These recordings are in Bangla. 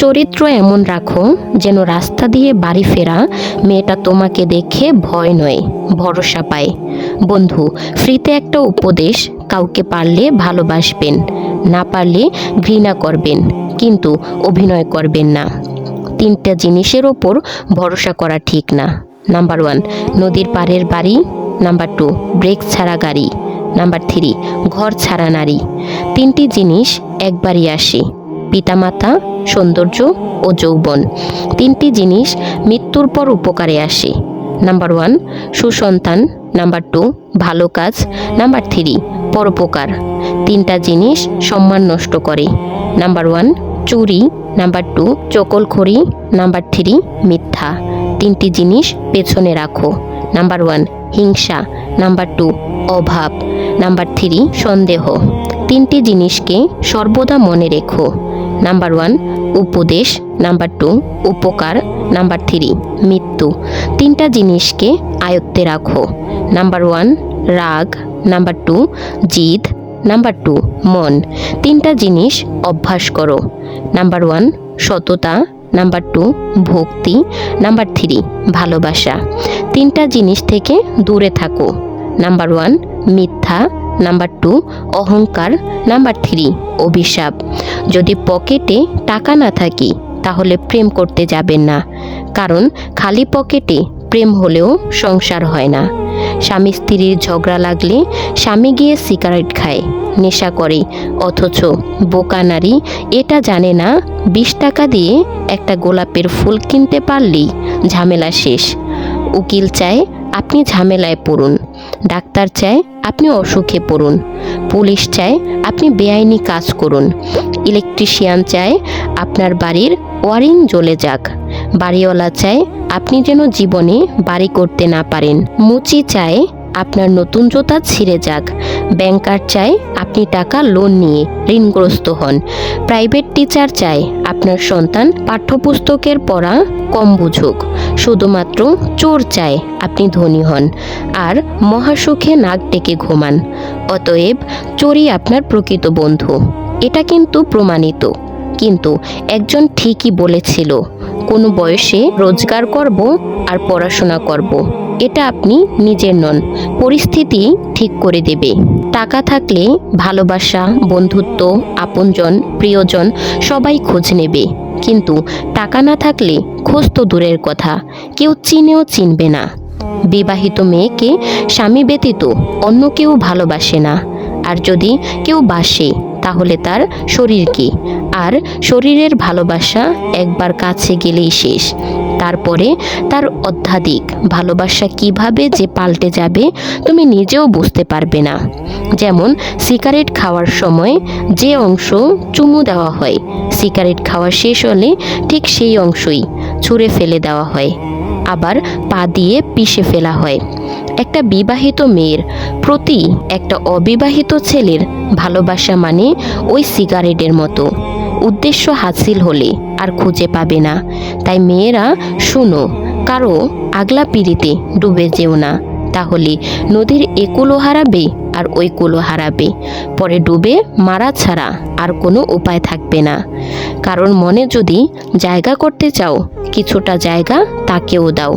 চরিত্র এমন রাখো যেন রাস্তা দিয়ে বাড়ি ফেরা মেয়েটা তোমাকে দেখে ভয় নয়, ভরসা পায়। বন্ধু, ফ্রিতে একটা উপদেশ, কাউকে পারলে ভালোবাসবেন, না পারলে ঘৃণা করবেন, কিন্তু অভিনয় করবেন না। 3টা জিনিসের ওপর ভরসা করা ঠিক না। নাম্বার 1, নদীর পাড়ের বাড়ি। নাম্বার 2, ব্রেক ছাড়া গাড়ি। নাম্বার 3, ঘর ছাড়া নারী। 3টি জিনিস একবারই আসে, পিতামাতা, সৌন্দর্য ও যৌবন। 3টি জিনিস মৃত্যুর পর উপকারে আসে। নাম্বার 1, সুসন্তান। নাম্বার 2, ভালো কাজ। নাম্বার 3, পরোপকার। 3টা জিনিস সম্মান নষ্ট করে। নাম্বার 1, চুরি। নাম্বার 2, চকলখড়ি। নাম্বার 3, মিথ্যা। 3টি জিনিস পেছনে রাখো। নাম্বার 1, হিংসা। নাম্বার 2, অভাব। নাম্বার 3, সন্দেহ। 3টি জিনিসকে সর্বদা মনে রেখো। নাম্বার 1, উপদেশ। নাম্বার 2, উপকার। নাম্বার 3, মৃত্যু। 3টা জিনিসকে আয়ত্তে রাখো। নাম্বার 1, রাগ। নাম্বার 2, জিদ। নাম্বার 2, মন। 3টা জিনিস অভ্যাস করো। নাম্বার 1, সততা। নাম্বার 2, ভক্তি। নাম্বার 3, ভালোবাসা। 3টা জিনিস থেকে দূরে থাকো। নাম্বার 1, মিথ্যা। নাম্বার 2, অহংকার। নাম্বার 3, অভিশাপ। যদি পকেটে টাকা না থাকে তাহলে প্রেম করতে যাবেন না, কারণ খালি পকেটে প্রেম হলেও সংসার হয় না। স্বামী স্ত্রীর ঝগড়া লাগলে স্বামী গিয়ে সিগারেট খায়, নেশা করে, অথচ বোকা নারী এটা জানে না 20 টাকা দিয়ে একটা গোলাপের ফুল কিনতে পারলেই ঝামেলা শেষ। উকিল চায় আপনি ঝামেলায় পড়ুন, ডাক্তার চায় আপনি অসুখে পড়ুন, পুলিশ চায় আপনি বেআইনি কাজ করুন, ইলেকট্রিশিয়ান চায় আপনার বাড়ির ওয়ারিং জ্বলে যাক, বাড়িওয়ালা চায় আপনি যেন জীবনে বাড়ি করতে না পারেন, মুচি চায় আপনার নতুন জুতা ছিঁড়ে যাক, ব্যাংকার চায় আপনি টাকা লোন নিয়ে ঋণগ্রস্ত হন, প্রাইভেট টিচার চায় আপনার সন্তান পাঠ্যপুস্তকের পড়া কম বুঝুক, শুধুমাত্র চোর চায় আপনি ধনী হন আর মহাসুখে নাক ডেকে ঘুমান। অতএব চোরই আপনার প্রকৃত বন্ধু, এটা কিন্তু প্রমাণিত। কিন্তু একজন ঠিকই বলেছিল, কোনো বয়সে রোজগার করব আর পড়াশোনা করব, এটা আপনি নিজের নন, পরিস্থিতি ঠিক করে দেবে। টাকা থাকলে ভালোবাসা, বন্ধুত্ব, আপনজন, প্রিয়জন সবাই খোঁজ নেবে, কিন্তু টাকা না থাকলে খোঁজ তো দূরের কথা, কেউ চিনেও চিনবে না। বিবাহিত মেয়েকে স্বামী ব্যতীত অন্য কেউ ভালোবাসে না, আর যদি কেউ বাসে তাহলে তার শরীরকে, আর শরীরের ভালোবাসা একবার কাছে গেলেই শেষ। তারপরে তার অত্যাধিক ভালোবাসা কিভাবে যে পাল্টে যাবে তুমি নিজেও বুঝতে পারবে না। যেমন সিগারেট খাওয়ার সময় যে অংশ চুমু দেওয়া হয়, সিগারেট খাওয়া শেষ হলে ঠিক সেই অংশই ছুঁড়ে ফেলে দেওয়া হয়, আবার পা দিয়ে পিষে ফেলা হয়। একটা বিবাহিত মেয়ের প্রতি একটা অবিবাহিত ছেলের ভালোবাসা মানে ওই সিগারেটের মতো, উদ্দেশ্য হাসিল হলে আর খুঁজে পাবে না। তাই মেয়েরা শুনো, কারো আগলা পিড়িতে ডুবে যেও না, তাহলে নদীর একুলও হারাবে আর ওই কুলও হারাবে, পরে ডুবে মারা ছাড়া আর কোনো উপায় থাকবে না। কারণ মনে যদি জায়গা করতে চাও, কিছুটা জায়গা তাকেও দাও।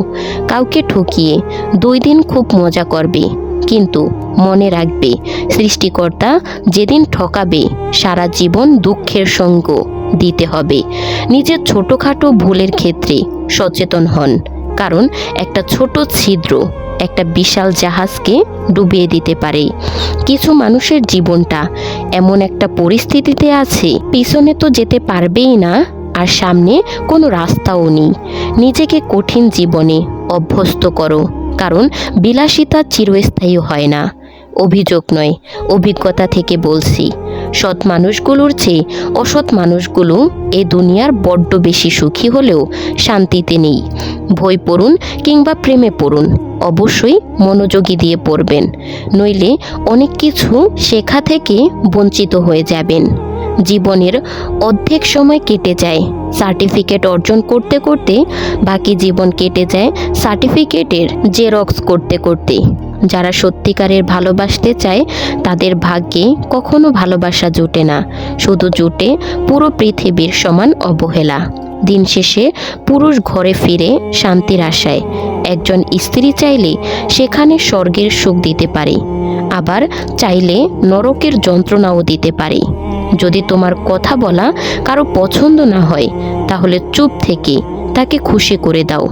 কাউকে ঠকিয়ে 2 দিন খুব মজা করবে, কিন্তু মনে রাখবে সৃষ্টিকর্তা যেদিন ঠকাবে সারা জীবন দুঃখের সঙ্গ দিতে হবে। নিজের ছোটোখাটো ভুলের ক্ষেত্রে সচেতন হন, কারণ একটা ছোট ছিদ্র একটা বিশাল জাহাজকে ডুবিয়ে দিতে পারে। কিছু মানুষের জীবনটা এমন একটা পরিস্থিতিতে আছে, পিছনে তো যেতে পারবেই না আর সামনে কোনো রাস্তাও নেই। নিজেকে কঠিন জীবনে অভ্যস্ত করো, কারণ বিলাসিতা চিরস্থায়ী হয় না। অভিযোগ নয়, অভিজ্ঞতা থেকে বলছি। সৎ মানুষগুলোর চেয়ে অসৎ মানুষগুলো এ দুনিয়ার বড্ড বেশি সুখী হলেও শান্তিতে নেই। বই পড়ুন কিংবা প্রেমে পড়ুন, অবশ্যই মনোযোগী দিয়ে পড়বেন, নইলে অনেক কিছু শেখা থেকে বঞ্চিত হয়ে যাবেন। জীবনের অর্ধেক সময় কেটে যায় সার্টিফিকেট অর্জন করতে করতে, বাকি জীবন কেটে যায় সার্টিফিকেটের জেরক্স করতে করতে। যারা সত্যিকারের ভালোবাসতে চায় তাদের ভাগ্যে কখনো ভালোবাসা জোটে না, শুধু জোটে পুরো পৃথিবীর সমান অবহেলা। দিন শেষে পুরুষ ঘরে ফিরে শান্তির আশায়। একজন স্ত্রী চাইলে সেখানে স্বর্গের সুখ দিতে পারে, আবার চাইলে নরকের যন্ত্রণাও দিতে পারে। যদি তোমার কথা বলা কারো পছন্দ না হয়, তাহলে চুপ থেকে তাকে খুশি করে দাও।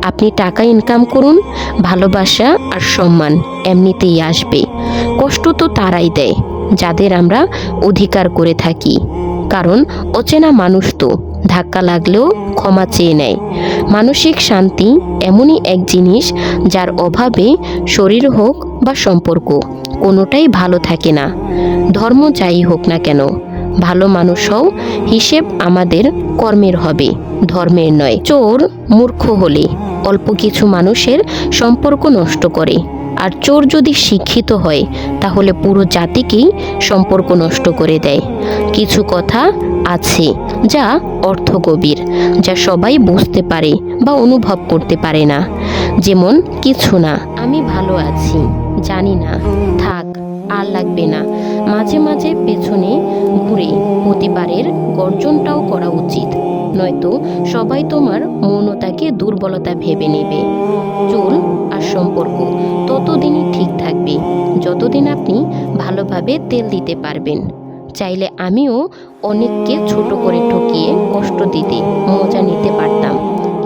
আপনি টাকা ইনকাম করুন, ভালোবাসা আর সম্মান এমনিতেই আসবে। কষ্ট তো তারাই দেয় যাদের আমরা অধিকার করে থাকি, কারণ অচেনা মানুষ তো ধাক্কা লাগলেও ক্ষমা চেয়ে নেয়। মানসিক শান্তি এমনই এক জিনিস যার অভাবে শরীর হোক বা সম্পর্ক কোনোটাই ভালো থাকে না। ধর্ম যাই হোক না কেন, ভালো মানুষ হও, হিসেব আমাদের কর্মের হবে, ধর্মের নয়। চোর মূর্খ হলে অল্প কিছু মানুষের সম্পর্ক নষ্ট করে, আর চোর যদি শিক্ষিত হয় তাহলে পুরো জাতিকেই সম্পর্ক নষ্ট করে দেয়। কিছু কথা আছে যা অর্থ গভীর, যা সবাই বুঝতে পারে বা অনুভব করতে পারে না। যেমন, কিছু না, আমি ভালো আছি, জানি না, থাক, আর লাগবে না। মাঝে মাঝে পেছনে ঘুরে প্রতিবারের গর্জনটাও করা উচিত, নয়তো সবাই তোমার মৌনতাকে দুর্বলতা ভেবে নেবে। চুল আর সম্পর্ক ততদিনই ঠিক থাকবে যতদিন আপনি ভালোভাবে তেল দিতে পারবেন। চাইলে আমিও অনেককে ছোট করে ঠকিয়ে কষ্ট দিতে মজা নিতে পারতাম,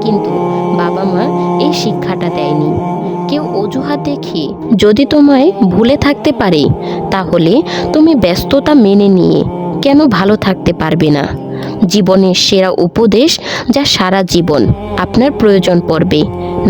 কিন্তু বাবা মা এই শিক্ষাটা দেয়নি। কেউ অজুহাত দেখিয়ে যদি তোমায় ভুলে থাকতে পারে, তাহলে তুমি ব্যস্ততা মেনে নিয়ে কেন ভালো থাকতে পারবে না? জীবনের সেরা উপদেশ যা সারা জীবন আপনার প্রয়োজন পড়বে।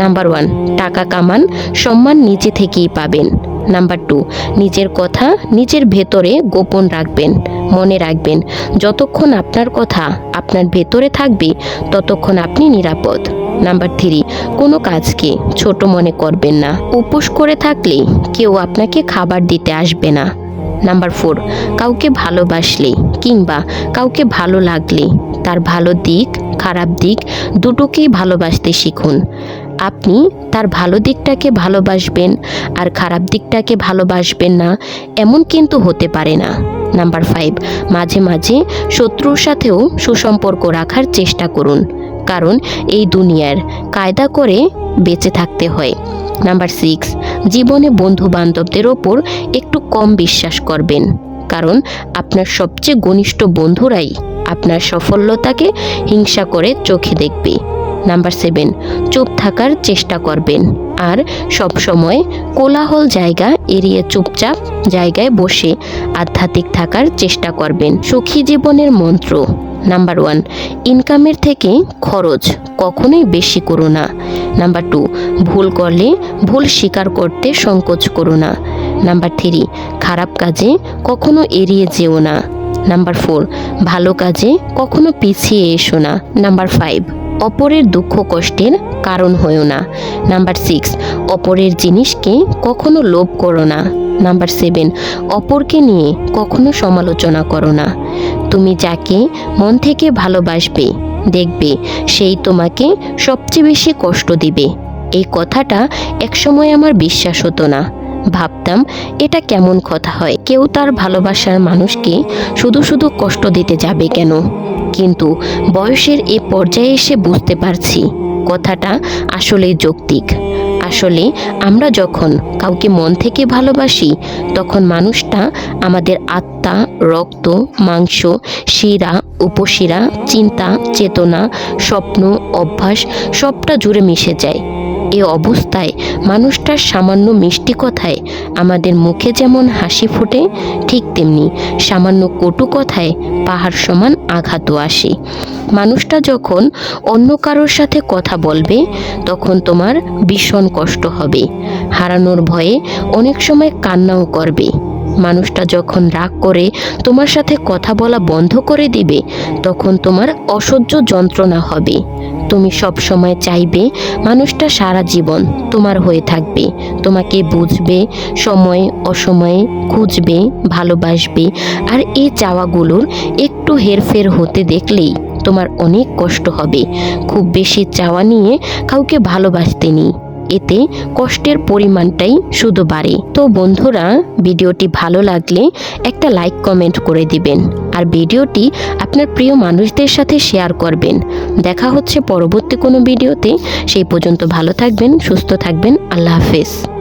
নাম্বার 1, টাকা কামান, সম্মান নিজে থেকেই পাবেন। নাম্বার 2, নিজের কথা নিজের ভেতরে গোপন রাখবেন। মনে রাখবেন, যতক্ষণ আপনার কথা আপনার ভেতরে থাকবে ততক্ষণ আপনি নিরাপদ। নাম্বার 3, কোনো কাজকে ছোট মনে করবেন না। উপোস করে থাকলে কেউ আপনাকে খাবার দিতে আসবে না। নাম্বার 4, কাউকে ভালোবাসলে কিংবা কাউকে ভালো লাগলে তার ভালো দিক খারাপ দিক দুটোকেই ভালোবাসতে শিখুন। আপনি তার ভালো দিকটাকে ভালোবাসবেন আর খারাপ দিকটাকে ভালোবাসবেন না, এমন কিন্তু হতে পারে না। নাম্বার 5, মাঝে মাঝে শত্রুর সাথেও সুসম্পর্ক রাখার চেষ্টা করুন, কারণ এই দুনিয়ার কায়দা করে বেঁচে থাকতে হয়। নাম্বার 6, জীবনে বন্ধু বান্ধবদের ওপর একটু কম বিশ্বাস করবেন, কারণ আপনার সবচেয়ে ঘনিষ্ঠ বন্ধুরাই আপনার সফলতাকে হিংসা করে চোখে দেখবে। নাম্বার 7, চুপ থাকার চেষ্টা করবেন আর সব সময় কোলাহল জায়গা এড়িয়ে চুপচাপ জায়গায় বসে আধ্যাত্মিক থাকার চেষ্টা করবেন। সুখী জীবনের মন্ত্র। নাম্বার 1, ইনকামের থেকে খরচ কখনোই বেশি করো না। নাম্বার 2, ভুল করলে ভুল স্বীকার করতে সংকোচ করো না। নাম্বার 3, খারাপ কাজে কখনো এড়িয়ে যেও না। নাম্বার 4, ভালো কাজে কখনো পিছিয়ে এসো না। নাম্বার 5, অপরের দুঃখ কষ্টের কারণ হয়েও না। নাম্বার 6, অপরের জিনিসকে কখনো লোভ করো না। নাম্বার 7, অপরকে নিয়ে কখনো সমালোচনা করো না। তুমি যাকে মন থেকে ভালোবাসবে, দেখবে সেই তোমাকে সবচেয়ে বেশি কষ্ট দিবে। এই কথাটা একসময় আমার বিশ্বাস হতো না। ভাবতাম এটা কেমন কথা হয়, কেউ তার ভালোবাসার মানুষকে শুধু শুধু কষ্ট দিতে যাবে কেন? কিন্তু বয়সের এ পর্যায়ে এসে বুঝতে পারছি কথাটা আসলেই যৌক্তিক। আসলে আমরা যখন কাউকে মন থেকে ভালোবাসি, তখন মানুষটা আমাদের আত্মা, রক্ত, মাংস, শিরা, উপশিরা, চিন্তা, চেতনা, স্বপ্ন, অভ্যাস সবটা জুড়ে মিশে যায়। এ অবস্থায় মানুষটার সামান্য মিষ্টি কথায় আমাদের মুখে যেমন হাসি ফোটে, ঠিক তেমনি সামান্য কটু কথায় পাহাড় সমান আঘাতও আসে। মানুষটা যখন অন্য কারোর সাথে কথা বলবে, তখন তোমার ভীষণ কষ্ট হবে। হারানোর ভয়ে অনেক সময় কান্নাও করবে। মানুষটা যখন রাগ করে তোমার সাথে কথা বলা বন্ধ করে দিবে, তখন তোমার অসহ্য যন্ত্রণা হবে। তুমি সব সময় চাইবে মানুষটা সারা জীবন তোমার হয়ে থাকবে, তোমাকে বুঝবে, সময় অসময়ে খুঁজবে, ভালোবাসবে। আর এই চাওয়াগুলোর একটু হেরফের হতে দেখলেই তোমার অনেক কষ্ট হবে। খুব বেশি চাওয়া নিয়ে কাউকে ভালোবাসতে নেই, এতে কষ্টের পরিমাণটাই শুধু বাড়ে। তো বন্ধুরা, ভিডিওটি ভালো লাগলে একটা লাইক কমেন্ট করে দিবেন আর ভিডিওটি আপনার প্রিয় মানুষদের সাথে শেয়ার করবেন। দেখা হচ্ছে পরবর্তী কোনো ভিডিওতে। সেই পর্যন্ত ভালো থাকবেন, সুস্থ থাকবেন। আল্লাহ হাফেজ।